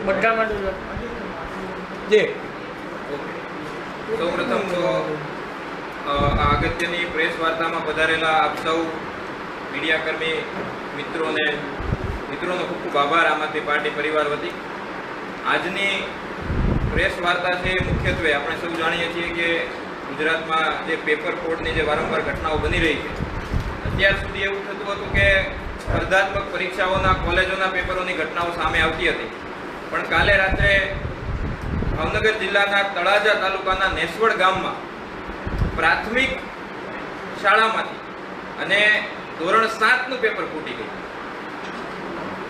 બધામાં જે સૌપ્રથમ તો આ અગત્યની પ્રેસ વાર્તામાં પધારેલા આપ સૌ મીડિયાકર્મી મિત્રોનો ખૂબ ખૂબ આભાર આમ આદમી પાર્ટી પરિવાર વતી. આજની પ્રેસ વાર્તા છે મુખ્યત્વે આપણે સૌ જાણીએ છીએ કે ગુજરાતમાં જે પેપર ફ્રોડની જે વારંવાર ઘટનાઓ બની રહી છે, અત્યાર સુધી એવું થતું હતું કે સ્પર્ધાત્મક પરીક્ષાઓના કોલેજોના પેપરોની ઘટનાઓ સામે આવતી હતી, પણ કાલે રાત્રે ભાવનગર જિલ્લાના તળાજા તાલુકાના નેસવડ ગામમાં પ્રાથમિક શાળામાંથી અને ધોરણ 7નું પેપર ફૂટી ગયું.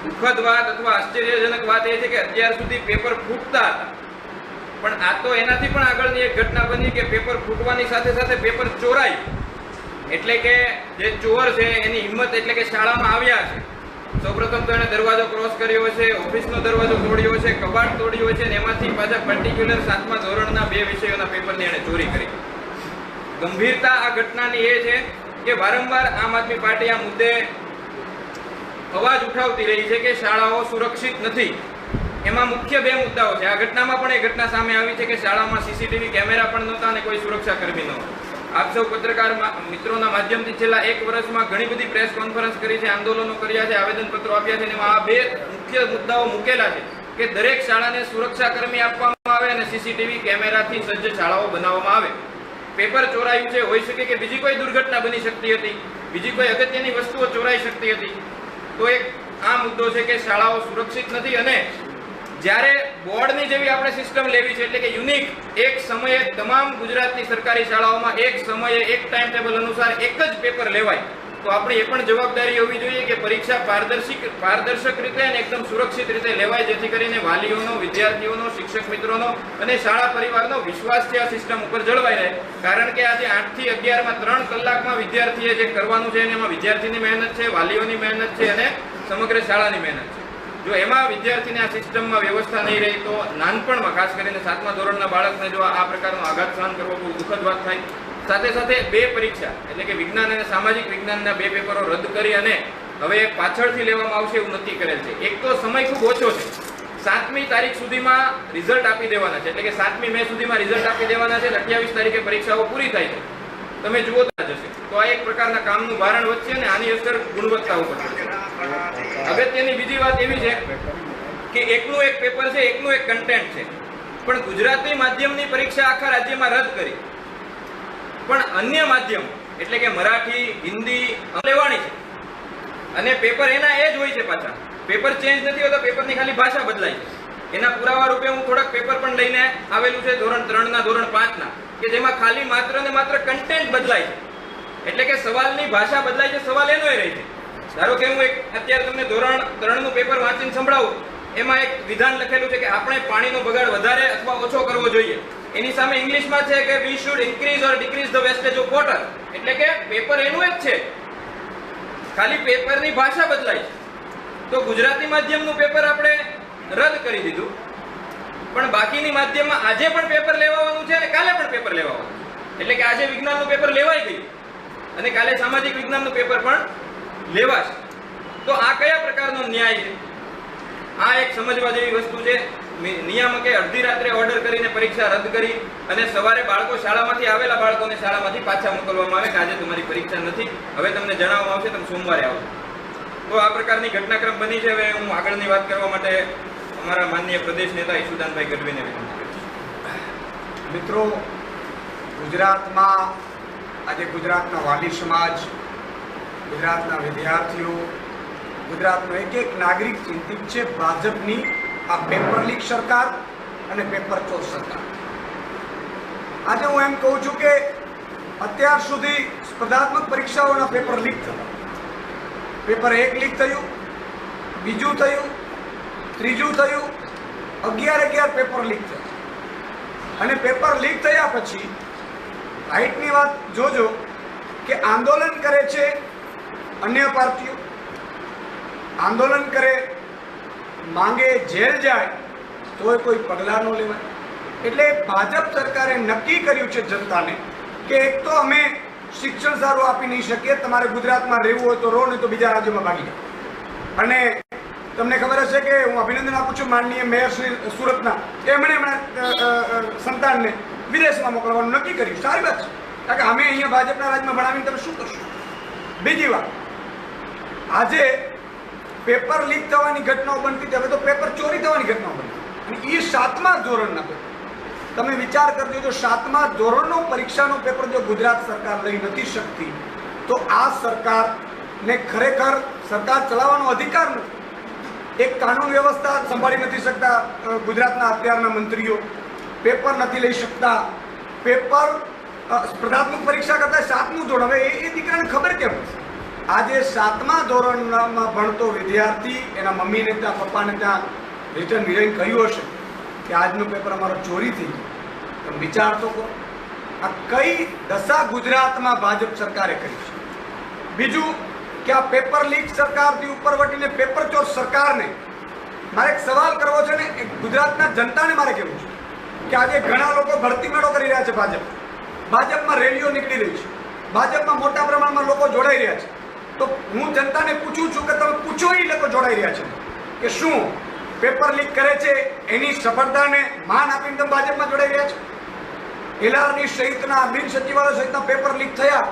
દુઃખદ વાત અથવા આશ્ચર્યજનક વાત એ છે કે અત્યાર સુધી પેપર ફૂટતા હતા, પણ આ તો એનાથી પણ આગળની એક ઘટના બની કે પેપર ફૂટવાની સાથે સાથે પેપર ચોરાયું. એટલે કે જે ચોર છે એની હિંમત એટલે કે શાળામાં આવ્યા છે. સૌપ્રથમ તો એને દરવાજો ક્રોસ કર્યો છે, ઓફિસનો દરવાજો તોડ્યો છે, કબાટ તોડ્યો છે અને એમાંથી પાછા પર્ટિક્યુલર 7મા ધોરણના 2 વિષયોના પેપરની એને ચોરી કરી. ગંભીરતા આ ઘટનાની એ છે કે વારંવાર આમ આદમી પાર્ટી આ મુદ્દે અવાજ ઉઠાવતી રહી છે કે શાળાઓ સુરક્ષિત નથી. એમાં મુખ્ય 2 મુદ્દાઓ છે. આ ઘટનામાં પણ એ ઘટના સામે આવી છે કે શાળામાં સીસીટીવી કેમેરા પણ નહોતા અને કોઈ સુરક્ષા કર્મી નહોતા. આપ સૌ પત્રકાર મિત્રોના માધ્યમથી છેલ્લા 1 વર્ષમાં ઘણી બધી પ્રેસ કોન્ફરન્સ કરી છે, આંદોલનો કર્યા છે, આવેદનપત્રો આપ્યા છે અને એમાં આ 2 મુખ્ય મુદ્દાઓ મૂકેલા છે કે દરેક શાળાને સુરક્ષા કર્મી આપવામાં આવે અને સીસીટીવી કેમેરાથી સજ્જ શાળાઓ બનાવવામાં આવે. પેપર ચોરાયું છે, હોઈ શકે કે બીજી કોઈ દુર્ઘટના બની શકતી હતી, બીજી કોઈ અગત્યની વસ્તુઓ ચોરાઈ શકતી હતી. તો એક આ મુદ્દો છે કે શાળાઓ સુરક્ષિત નથી અને જ્યારે બોર્ડની જેવી આપણે સિસ્ટમ લેવી છે એટલે કે યુનિક એક સમયે તમામ ગુજરાતની સરકારી શાળાઓમાં એક સમયે એક ટાઈમ ટેબલ અનુસાર એક જ પેપર લેવાય, તો આપણી એ પણ જવાબદારી હોવી જોઈએ કે પરીક્ષા પારદર્શક રીતે અને એકદમ સુરક્ષિત રીતે લેવાય, જેથી કરીને વાલીઓનો, વિદ્યાર્થીઓનો, શિક્ષક મિત્રોનો અને શાળા પરિવારનો વિશ્વાસ છે આ સિસ્ટમ ઉપર જળવાઈ રહે. કારણ કે આજે 8 થી 11માં 3 કલાકમાં વિદ્યાર્થીએ જે કરવાનું છે એમાં વિદ્યાર્થીની મહેનત છે, વાલીઓની મહેનત છે અને સમગ્ર શાળાની મહેનત છે. જો એમાં વિદ્યાર્થીને આ સિસ્ટમમાં વ્યવસ્થા નહીં રહી તો નાનપણમાં ખાસ કરીને 7મા ધોરણના બાળકને જો આ પ્રકારનો આઘાત સહન કરવો બહુ દુઃખદ વાત થાય. સાથે સાથે 2 પરીક્ષા એટલે કે વિજ્ઞાન અને સામાજિક વિજ્ઞાનના 2 પેપરો રદ કરી અને હવે પાછળથી લેવામાં આવશે એવું નક્કી કરેલ છે. એક તો સમય ખૂબ ઓછો છે, 7મી તારીખ સુધીમાં રિઝલ્ટ આપી દેવાના છે, એટલે કે 7મી મે સુધીમાં રિઝલ્ટ આપી દેવાના છે, 28 તારીખે પરીક્ષાઓ પૂરી થાય છે. તમે જુઓ જશે તો આ એક પ્રકારના કામનું ભારણ વધશે અને આની અસર ગુણવત્તા ઉપર થશે. અગત્યની બીજી વાત એવી છે કે એકનું એક પેપર છે, એકનું એક કન્ટેન્ટ છે, પણ ગુજરાતી માધ્યમની પરીક્ષા આખા રાજ્યમાં રદ કરી, પણ અન્ય માધ્યમ એટલે કે મરાઠી, હિન્દી લેવાની છે અને પેપર એના એ જ હોય છે. પાછા પેપર ચેન્જ નથી હોતા, પેપરની ખાલી ભાષા બદલાય છે. એના પુરાવા રૂપે હું થોડાક પેપર પણ લઈને આવેલું છે ધોરણ 3ના, ધોરણ 5ના, કે જેમાં ખાલી માત્ર ને માત્ર કન્ટેન્ટ બદલાય છે. એટલે કે સવાલની ભાષા બદલાય છે, સવાલ એનો એ રહે છે. ધારો કે હું અત્યારે તમને ધોરણ 3નું પેપર વાંચીને સંભળાવું, એમાં એક વિધાન લખેલું છે કે આપણે પાણીનો બગાડ વધારે અથવા ઓછો કરવો જોઈએ. એની સામે ઇંગ્લિશમાં છે કે we should increase or decrease the wastage of water. એટલે કે પેપર એનું જ છે, ખાલી પેપરની ભાષા બદલાય છે. તો ગુજરાતી માધ્યમનું પેપર આપણે રદ કરી દીધું, પણ બાકીની માધ્યમમાં આજે પણ પેપર લેવાનું છે અને કાલે પણ પેપર લેવાનું છે. એટલે કે આજે વિજ્ઞાનનું પેપર લેવાઈ ગયું અને કાલે સામાજિક વિજ્ઞાનનું પેપર પણ લેવાશે. તો આ કયા પ્રકારનો ન્યાય છે? આ એક સમજવા જેવી વસ્તુ છે. નિયામકે અડધી રાત્રે ઓર્ડર કરીને પરીક્ષા રદ કરી અને સવારે બાળકો શાળામાંથી આવેલા બાળકોને શાળામાંથી પાછા મોકલવામાં આવે કે આજે તમારી પરીક્ષા નથી, હવે તમને જણાવવામાં આવશે, તમે સોમવારે આવજો. તો આ પ્રકારની ઘટનાક્રમ બની છે. હવે હું આગળની વાત કરવા માટે અમારા માનનીય પ્રદેશ નેતા ઈશુદાનભાઈ ગઢવીને વિનંતી કરીશ. મિત્રો, ગુજરાતમાં આજે ગુજરાતના વાલી સમાજ, ગુજરાતના વિદ્યાર્થીઓ, ગુજરાતનો એક નાગરિક ચિંતિત છે ભાજપની આ પેપર લીક સરકાર અને પેપર ચોર સરકાર. આજે હું એમ કહું છું કે અત્યાર સુધી સ્પર્ધાત્મક પરીક્ષાઓના પેપર લીક થયા. પેપર 1 લીક થયું, બીજું થયું, ત્રીજું થયું, 11 પેપર લીક થયા. અને પેપર લીક થયા પછી રાઈટની વાત જોજો કે આંદોલન કરે છે અન્ય પાર્ટીઓ, આંદોલન કરે, માંગે, જેલ જાય તોય કોઈ પગલાં ન લેવાય. એટલે ભાજપ સરકારે નક્કી કર્યું છે જનતાને કે એક તો અમે શિક્ષણ સારું આપી નહીં શકીએ, તમારે ગુજરાતમાં રહેવું હોય તો રહો, નહીં તો બીજા રાજ્યોમાં ભાગી જાઓ. અને તમને ખબર હશે કે હું અભિનંદન આપું છું માનનીય મેયર શ્રી સુરતના, એમણે હમણાં સંતાનને વિદેશમાં મોકલવાનું નક્કી કર્યું. સારી વાત છે, કારણ કે અમે અહીંયા ભાજપના રાજમાં ભણાવીને તમે શું કરશો? બીજી વાત, આજે પેપર લીક થવાની ઘટનાઓ બનતી હતી, હવે તો પેપર ચોરી થવાની ઘટનાઓ બની, અને એ 7મા ધોરણના પેપર. તમે વિચાર કરજો, જો 7મા ધોરણનો પરીક્ષાનો પેપર જો ગુજરાત સરકાર લઈ નથી શકતી, તો આ સરકારને ખરેખર સરકાર ચલાવવાનો અધિકાર નથી. એક કાનૂન વ્યવસ્થા સંભાળી નથી શકતા ગુજરાતના અત્યારના મંત્રીઓ, પેપર નથી લઈ શકતા. પેપર સ્પર્ધાત્મક પરીક્ષા કરતા 7મું ધોરણ, હવે એ દીકરાને ખબર કેમ હશે? આજે 7મા ધોરણમાં ભણતો વિદ્યાર્થી એના મમ્મીને ત્યાં પપ્પાને ત્યાં રિટર્ન વિરાઈને કહ્યું હશે કે આજનું પેપર અમારો ચોરી થઈ ગયું. તમે વિચાર તો કરો, આ કઈ દશા ગુજરાતમાં ભાજપ સરકારે કરી છે. બીજું કે આ પેપર લીક સરકારથી ઉપર વટીને પેપર ચોર સરકારને મારે એક સવાલ કરવો છે ને, ગુજરાતના જનતાને મારે કહેવું છે કે આજે ઘણા લોકો ભરતી મેળો કરી રહ્યા છે. ભાજપમાં રેલીઓ નીકળી રહી છે, ભાજપમાં મોટા પ્રમાણમાં લોકો જોડાઈ રહ્યા છે. તો હું જનતાને પૂછું છું કે તમે પૂછો, એ લોકો જોડાઈ રહ્યા છે કે શું પેપર લીક કરે છે એની સફળતાને માન આપીને તમે ભાજપમાં જોડાઈ રહ્યા છો? એલઆરની સહિતના બિન સચિવાલય સહિતના પેપર લીક થયા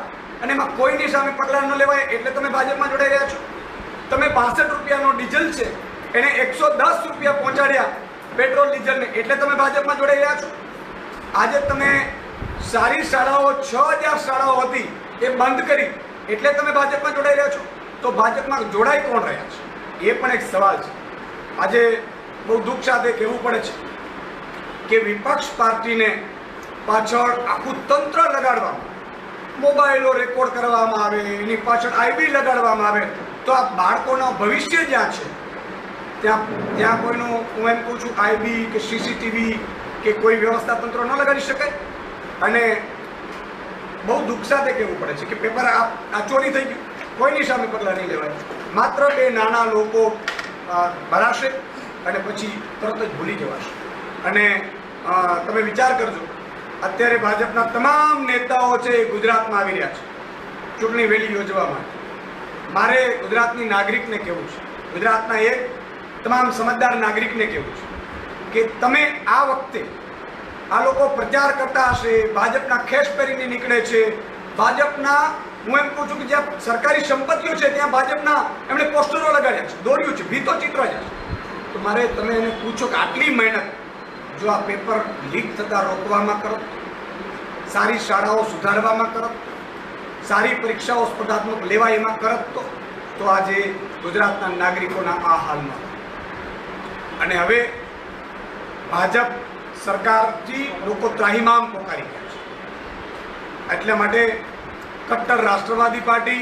અને એમાં કોઈની સામે પગલાં ન લેવાય એટલે તમે ભાજપમાં જોડાઈ રહ્યા છો. તમે 62 રૂપિયાનો ડીઝલ છે એને 110 રૂપિયા પહોંચાડ્યા પેટ્રોલ ડીઝલને, એટલે તમે ભાજપમાં જોડાઈ રહ્યા છો. આજે તમે સારી શાળાઓ 6000 શાળાઓ હતી એ બંધ કરી એટલે તમે ભાજપમાં જોડાઈ રહ્યા છો. તો ભાજપમાં જોડાઈ કોણ રહ્યા છે? એ પણ એક સવાલ છે. આજે બહુ દુઃખ સાથે કહેવું પડે છે કે વિપક્ષ પાર્ટીને પાછળ આખું તંત્ર લગાડવામાં, મોબાઈલો રેકોર્ડ કરવામાં આવે, એની પાછળ આઈબી લગાડવામાં આવે, તો આ બાળકોના ભવિષ્ય જ્યાં છે ત્યાં કોઈનું, હું એમ કહું છું, આઈબી કે સીસીટીવી કે કોઈ વ્યવસ્થા તંત્ર ન લગાડી શકાય. અને બહુ દુઃખ સાથે કહેવું પડે છે કે પેપર આ ચોરી થઈ ગયું, કોઈની સામે પગલાં નહીં લેવાય. માત્ર 2 નાના લોકો ભરાશે અને પછી તરત જ ભૂલી જવાશે. અને તમે વિચાર કરજો, અત્યારે ભાજપના તમામ નેતાઓ છે એ ગુજરાતમાં આવી રહ્યા છે ચૂંટણી રેલી યોજવા માટે. મારે ગુજરાતની નાગરિકને કહેવું છે, ગુજરાતના એક તમામ સમજદાર નાગરિકને કહેવું છે કે તમે આ વખતે, આ લોકો પ્રચાર કરતા હશે, ભાજપના ખેસ પહેરીને નીકળે છે, ભાજપના, હું એમ કહું છું કે જ્યાં સરકારી સંપત્તિઓ છે ત્યાં ભાજપના એમણે પોસ્ટરો લગાડ્યા છે, દોર્યું છે, ભીતો ચિત્ર છે. તો મારે તમે એને પૂછો કે આટલી મહેનત જો આ પેપર લીક થતાં રોકવામાં કરો, સારી શાળાઓ સુધારવામાં કરો, સારી પરીક્ષાઓ સ્પર્ધાત્મક લેવાય એમાં કરત, તો આજે ગુજરાતના નાગરિકોના આ હાલમાં. અને હવે ભાજપ સરકારથી લોકો ત્રાહિમામ પોકારી ગયા છે. એટલા માટે કટ્ટર રાષ્ટ્રવાદી પાર્ટી,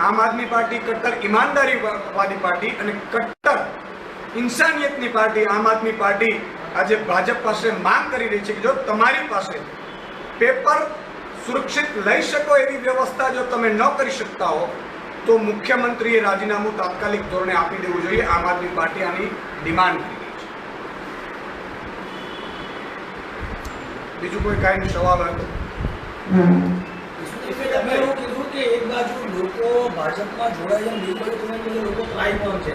આમ આદમી પાર્ટી, કટ્ટર ઈમાનદારીવાદી પાર્ટી અને કટ્ટર ઇન્સાનિયતની પાર્ટી આમ આદમી પાર્ટી આજે ભાજપ પાસે માંગ કરી રહી છે કે જો તમારી પાસે પેપર સુરક્ષિત લઈ શકો એવી વ્યવસ્થા જો તમે ન કરી શકતા હો તો મુખ્યમંત્રીએ રાજીનામું તાત્કાલિક ધોરણે આપી દેવું જોઈએ. આમ આદમી પાર્ટી આની ડિમાન્ડ કરી રહી છે. બીજું કોઈ કાંઈ સવાલ હોય તો? તમે એવું કીધું કે એક બાજુ લોકો ભાજપમાં જોડાઈ જાય, બીજી બાજુ તમે કીધું લોકો ત્રાહિમામ છે.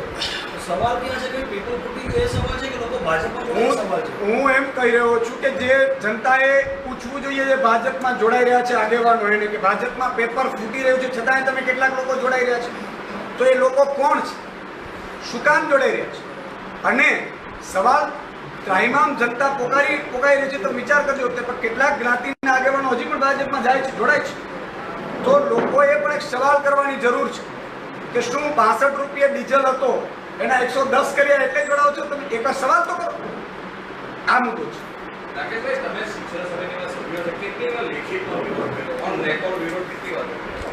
સવાલ ક્યાં છે કે પેપર ફૂટી ગયો એ સવાલ છે કે લોકો ભાજપમાં જોડાય સવાલ છે? હું એમ કહી રહ્યો છું કે જે જનતાએ પૂછવું જોઈએ, જે ભાજપમાં જોડાઈ રહ્યા છે આગેવાનો, એને કે ભાજપમાં પેપર ફૂટી રહ્યું છે છતાંય તમે કેટલાક લોકો જોડાઈ રહ્યા છે, તો એ લોકો કોણ છે, શું કામ જોડાઈ રહ્યા છે? અને સવાલ ત્રાહિમામ જનતા પોકારી રહી છે, તો વિચાર કરજો કે કેટલાક જ્ઞાતિના આગેવાનો હજી પણ ભાજપમાં જાય છે, જોડાય છે. તો લોકોએ પણ એક સવાલ કરવાની જરૂર છે કે શું 62 રૂપિયા ડીઝલ હતો એના 110 કર્યા એટલે જોડાવ છો તમે? એક સવાલ તો કરો. આ મુદ્દો છે. રાકેશભાઈ, તમે શિક્ષણ સમિતિના સભ્યો છો, કેટલી વાર લેખિતનો વિરોધ કર્યો? ઓન રેકોર્ડ વિરોધ કેટલી વાર કર્યો?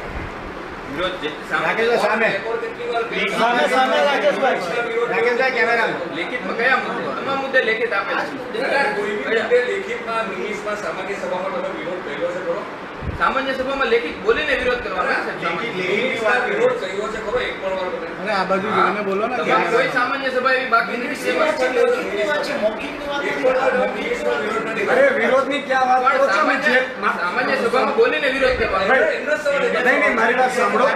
વિરોધ રાકેશભાઈ સામે રેકોર્ડ કેટલી વાર કર્યો? સામે રાકેશભાઈ કેમેરામાં લેખિતમાં કયા મુદ્દે? તમામ મુદ્દે લેખિત આપેલ છે. કોઈ બી મુદ્દે લેખિતમાં મિનિટમાં સામાન્ય સભામાં તમે વિરોધ કર્યો છે ખરો? સામાન્ય સભામાં લેખિત બોલીને વિરોધ કરવાનો છે. લેખિતમાં વિરોધ કર્યો છે ખરો? એક પણ વાર તમે અને આ બાજુ જોઈને બોલો ને. તમામ કોઈ સામાન્ય સભા એવી બાકી નથી. અરે વિરોધની ક્યાં વાત કરો છો? સામાન્ય સભામાં બોલીને વિરોધ કરવાનો. નહીં, મારી વાત સાંભળો.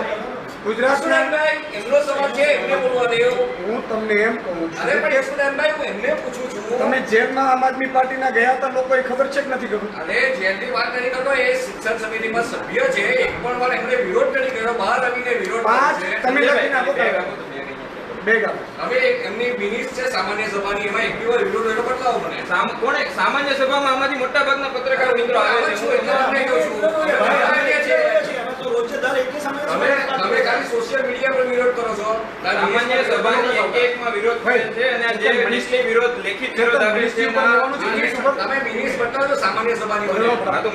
ગુજરાતના ઈશુદાનભાઈ, એમનો સવાલ છે, એમને બોલવા દો. હું તમને એમ કહું અરે છું પણ કે ઈશુદાનભાઈ, હું એમને પૂછું છું. તમે જેલમાં આમ આદમી પાર્ટીના ગયા હતા, લોકોએ ખબર છે કે નથી ખબર? અરે જેલની વાત નથી કરતો, એ શિક્ષણ સમિતિમાં સભ્ય છે, એક પણ વાર એમણે વિરોધ નથી કર્યો, બહાર આવીને વિરોધ કર્યો છે. તમે લખી નાખો બે તો. વાગો તો બે કઈ નથી. બે ગામ હવે એમની મિનિટ છે સામાન્ય સભાની, એમાં એક વાર વિરોધ કર્યો, બતાવો મને. કોણે સામાન્ય સભામાં આમાંથી મોટા ભાગના પત્રકાર મિત્રો આવે છે. છું, એટલે તમને કહું છું. અમે તો રોજે દર એકે સમયે તમે ખાલી સોશિયલ મીડિયા પર વિરોધ કરો છો. સામાન્ય સભાની એક-એકમાં વિરોધ કરે છે અને આ જે મિનિસ્ટ્રી વિરોધ લેખિત વિરોધ આપે છે તમે મિનિટ્સ બતાવો સામાન્ય સભાની મને. હા તો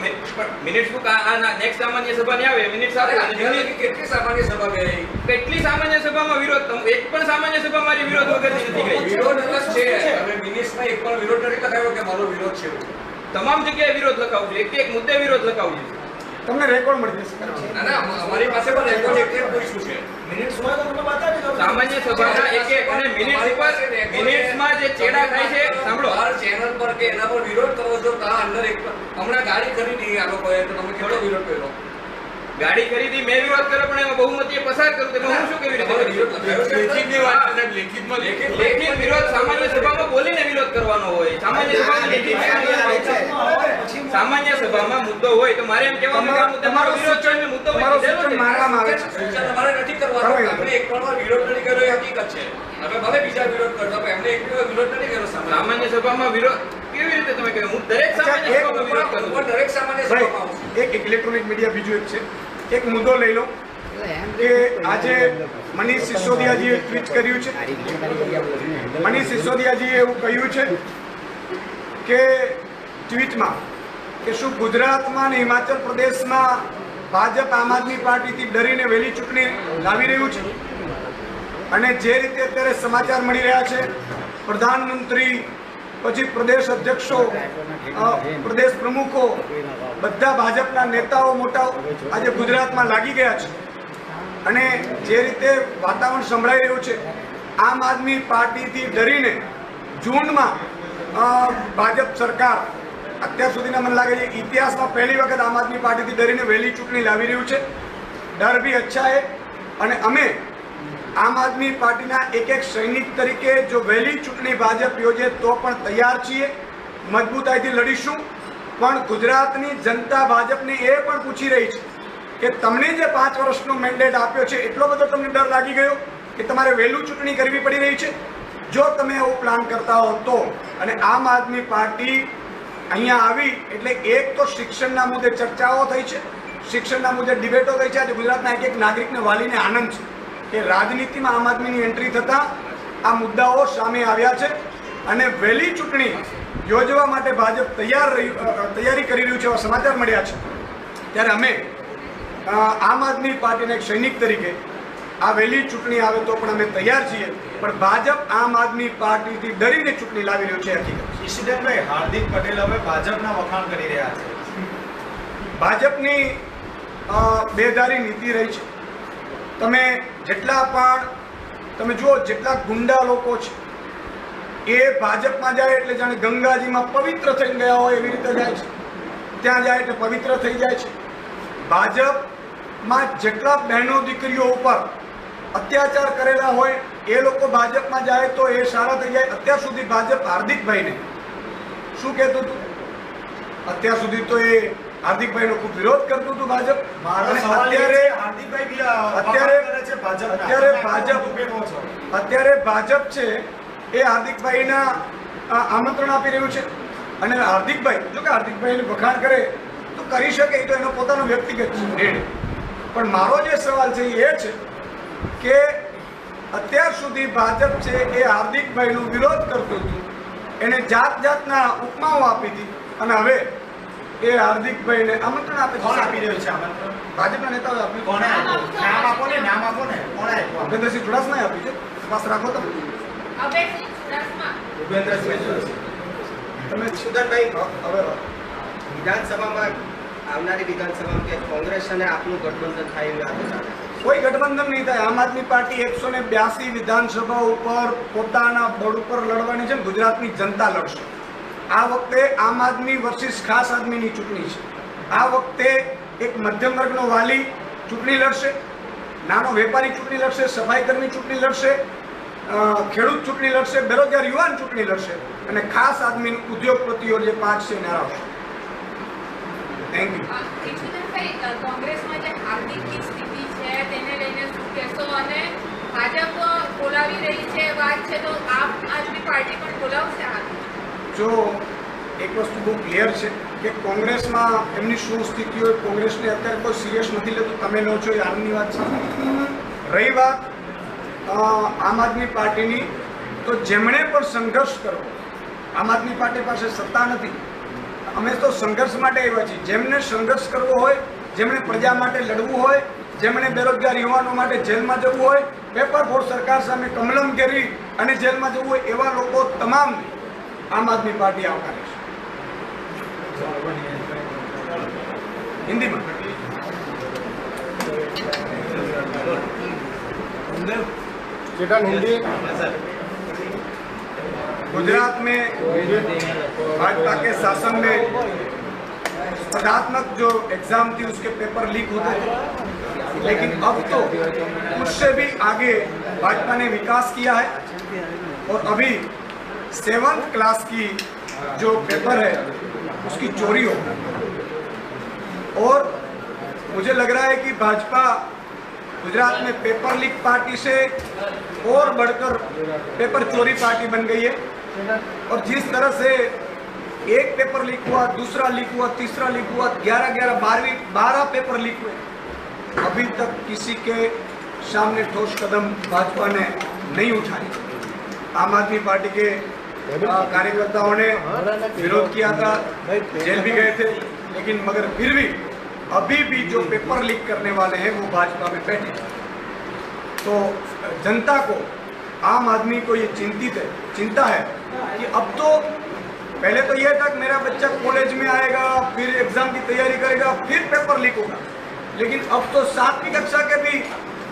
મિનિટ્સ બુક આ નેક્સ્ટ સામાન્ય સભાની આવે મિનિટ્સ આવે અને મિનિટ કેટલી સામાન્ય સભા ગઈ? કેટલી સામાન્ય સભામાં વિરોધ એક પણ સામાન્ય સભા મારી વિરોધ વગરની નથી ગઈ. વિરોધ અલગ છે. તમે મિનિટ્સમાં એક પણ વિરોધ નથી લખાયો કે મારો વિરોધ છે. તમામ જગ્યાએ વિરોધ લખાવું છું એક મુદ્દે વિરોધ લખાવું છું. તમને રેકોર્ડ મળી જશે. ના ના, અમારી પાસે પણ રેકોર્ડ એક પૂછ્યું છે. મિનિટ્સ હોય તો તમે બતાવી દો. સામાન્ય સભાના એક અને મિનિટ્સ પર મિનિટ્સમાં જે ચેડા થાય છે સાંભળો બહાર ચેનલ પર કે એના પર વિરોધ કરો છો તો આ અંદર એક હમણાં ગાડી ખરીદી આ લોકોએ, તો તમે કેટલો વિરોધ કર્યો? ગાડી ખરીદી મેં વિરોધ કર્યો પણ એમાં બહુમતીએ પસાર કર્યું તો હું શું કેવી રીતે તમારો કરી? વિરોધ લખાયો છે? લેખિતની વાત છે, સાહેબ, લેખિત વિરોધ સામાન્ય સભામાં બોલીને વિરોધ કરવાનો હોય. સામાન્ય સભામાં લેખિત સામાન્ય સભામાં મુદ્દો હોય તો મારે એમ કહેવાનું કે આ મુદ્દે મારો વિરોધ છે અને મુદ્દો હોય તમારો તો સૂચન માનવામાં આવે છે. સૂચન અમારે નથી કરવાનો. આપણે એક પણ વાર વિરોધ નથી કર્યો એ હકીકત છે. હવે ભલે બીજા વિરોધ કરતા પણ એમને એક પણ વાર વિરોધ નથી કર્યો સામાન્ય. સામાન્ય સભામાં વિરોધ કેવી રીતે તમે કહો? હું દરેક સામાન્ય સભામાં વિરોધ કરું હું છું. દરેક સામાન્ય સભામાં આવું છું. એક ઇલેક્ટ્રોનિક મીડિયા બીજું એક છે. એક મુદ્દો લઈ લો કે આજે મનીષ સિસોદિયાજીએ ટ્વીટ કર્યું છે. મનીષ સિસોદિયાજીએ એવું કહ્યું છે કે ટ્વીટમાં કે શું ગુજરાતમાં અને હિમાચલ પ્રદેશમાં ભાજપ આમ આદમી પાર્ટીથી ડરીને વહેલી ચૂંટણી લાવી રહ્યું છે અને જે રીતે અત્યારે સમાચાર મળી રહ્યા છે પ્રધાનમંત્રી પછી પ્રદેશ અધ્યક્ષો પ્રદેશ પ્રમુખો બધા ભાજપના નેતાઓ મોટા આજે ગુજરાતમાં લાગી ગયા છે અને જે રીતે વાતાવરણ સંભળાઈ રહ્યું છે આમ આદમી પાર્ટીથી ડરીને જૂનમાં ભાજપ સરકાર અત્યાર સુધીના મને લાગે છે ઇતિહાસમાં પહેલી વખત આમ આદમી પાર્ટીથી ડરીને વહેલી ચૂંટણી લાવી રહ્યું છે. ડર ભી અચ્છા હે અને અમે આમ આદમી પાર્ટીના એક સૈનિક તરીકે જો વહેલી ચૂંટણી ભાજપ યોજે તો પણ તૈયાર છીએ, મજબૂતાઈથી લડીશું. પણ ગુજરાતની જનતા ભાજપને એ પણ પૂછી રહી છે કે તમને જે 5 વર્ષનો મેન્ડેટ આપ્યો છે એટલો બધો તમને ડર લાગી ગયો કે તમારે વહેલું ચૂંટણી કરવી પડી રહી છે? જો તમે એવો પ્લાન કરતા હો તો. અને આમ આદમી પાર્ટી અહીંયા આવી એટલે એક તો શિક્ષણના મુદ્દે ચર્ચાઓ થઈ છે, શિક્ષણના મુદ્દે ડિબેટો થઈ છે. આજે ગુજરાતના એક નાગરિકને વાલીને આનંદ છે કે રાજનીતિમાં આમ આદમીની એન્ટ્રી થતાં આ મુદ્દાઓ સામે આવ્યા છે અને વહેલી ચૂંટણી યોજવા માટે ભાજપ તૈયારી કરી રહ્યું છે એવા સમાચાર મળ્યા છે. ત્યારે અમે આમ આદમી પાર્ટીના એક સૈનિક તરીકે આ વહેલી ચૂંટણી આવે તો પણ અમે તૈયાર છીએ, પણ ભાજપ આમ આદમી પાર્ટીથી ડરીને ચૂંટણી લાવી રહ્યું છે હકીકત. ઈશુદાનભાઈ, હાર્દિક પટેલ હવે ભાજપના વખાણ કરી રહ્યા છે. ભાજપની બેદારી નીતિ રહી છે. તમે જેટલા પણ તમે જુઓ જેટલા ગુંડા લોકો છે એ ભાજપમાં જાય એટલે જાણે ગંગાજીમાં પવિત્ર થઈ ગયા હોય એવી રીતે જાય છે. ત્યાં જાય એટલે પવિત્ર થઈ જાય છે. ભાજપમાં જેટલા બહેનો દીકરીઓ ઉપર અત્યાચાર કરેલા હોય એ લોકો ભાજપમાં જાય તો એ સારા થઈ જાય. અત્યાર સુધી ભાજપ હાર્દિકભાઈને શું કહેતું હતું? અત્યાર સુધી તો એ હાર્દિકભાઈનો ખૂબ વિરોધ કરતું હતું ભાજપ. અને અત્યારે ભાજપ છે એ હાર્દિકભાઈના આમંત્રણ આપી રહ્યું છે. અને હાર્દિકભાઈ જો કે હાર્દિકભાઈને વખાણ કરે તો કરી શકે, એ તો એનો પોતાનો વ્યક્તિગત નિર્ણય. પણ મારો જે સવાલ છે એ છે કે અત્યાર સુધી ભાજપ છે એ હાર્દિકભાઈનો વિરોધ કરતું હતું, એને જાતના ઉપમાઓ આપી હતી અને હવે એ હાર્દિકભાઈને આમંત્રણ આપે. કોણ આપી રહ્યું છે આમંત્રણ? ભાજપના નેતાઓએ આપ્યું. કોણે આપ્યું? નામ આપો ને, નામ આપો ને. કોણે આપ્યું? ભૂપેન્દ્રસિંહ ચુડાસમાએ આપ્યું છે. તપાસ રાખો તમે. ભૂપેન્દ્રસિંહ ચુડાસમા. તમે ઈશુદાનભાઈ, હવે વિધાનસભામાં આવનારી વિધાનસભામાં કે કોંગ્રેસ અને આપનું ગઠબંધન થાય એવી વાતો ચાલે છે. કોઈ ગઠબંધન નહીં થાય. આમ આદમી પાર્ટી 182 વિધાનસભા ઉપર પોતાના બળ ઉપર લડવાની છે. ગુજરાતની જનતા લડશે. આ વખતે આમ આદમી વર્સિસ ખાસ આદમીની ચૂંટણી છે. આ વખતે એક મધ્યમ વર્ગનો વાલી ચૂંટણી લડશે નાનો વેપારી ચૂંટણી લડશે, સફાઈ કર્મી ચૂંટણી લડશે, ખેડૂત ચૂંટણી લડશે, બેરોજગાર યુવાન ચૂંટણી લડશે અને ખાસ આદમી ઉદ્યોગપતિઓ જે 5 છે એને હરાવશે. Thank you. ઈચ્છુદાનભાઈ, કોંગ્રેસમાં જે હાર્દિકની સ્થિતિ છે તેને લઈને શું કહેશો? અને ભાજપ બોલાવી રહી છે વાત છે તો આમ આદમી પાર્ટી પણ બોલાવશે હાર્દિક? જો એક વસ્તુ બહુ ક્લિયર છે કે કોંગ્રેસમાં એમની શું સ્થિતિ હોય, કોંગ્રેસને અત્યારે કોઈ સિરિયસ નથી લેતું. તમે લો છો એ આનંદની વાત છે. રહી વાત આમ આદમી પાર્ટીની, તો જેમણે પણ સંઘર્ષ કરવો, આમ આદમી પાર્ટી પાસે સત્તા નથી, અમે તો સંઘર્ષ માટે આવ્યા છીએ. જેમને સંઘર્ષ કરવો હોય, જેમણે પ્રજા માટે લડવું હોય, જેમણે બેરોજગાર યુવાનો માટે જેલમાં જવું હોય, પેપર ફોડ સરકાર સામે કમલમ કરી અને જેલમાં જવું હોય, એવા લોકો તમામ આમ આદમી પાર્ટી આવકારે છે. हिंदी में गुजरात में भाजपा के शासन में स्पर्धात्मक जो एग्जाम थी उसके पेपर लीक होते थे, लेकिन अब तो उससे भी आगे भाजपा ने विकास किया है और अभी 7th क्लास की जो पेपर है उसकी चोरी हो गई और मुझे लग रहा है कि भाजपा गुजरात में पेपर लीक पार्टी से और बढ़कर पेपर चोरी पार्टी बन गई है। और जिस तरह से एक पेपर लीक हुआ, दूसरा लीक हुआ, तीसरा लीक हुआ, 12 पेपर लीक हुए, अभी तक किसी के सामने ठोस कदम भाजपा ने नहीं उठाई। आम आदमी पार्टी के कार्यकर्ताओं ने विरोध किया था, जेल भी गए थे, लेकिन मगर फिर भी अभी भी जो पेपर लीक करने वाले हैं वो भाजपा में बैठे। तो जनता को, आम आदमी को ये चिंता है कि अब तो पहले तो यह था कि मेरा बच्चा कॉलेज में आएगा, फिर एग्जाम की तैयारी करेगा, फिर पेपर लीक होगा, लेकिन अब तो 7वीं कक्षा के भी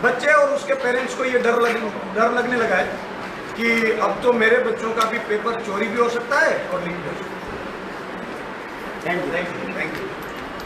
बच्चे और उसके पेरेंट्स को ये डर लगने लगा है कि अब तो मेरे बच्चों का भी पेपर चोरी भी हो सकता है और लीक भी हो सकता है। Thank you.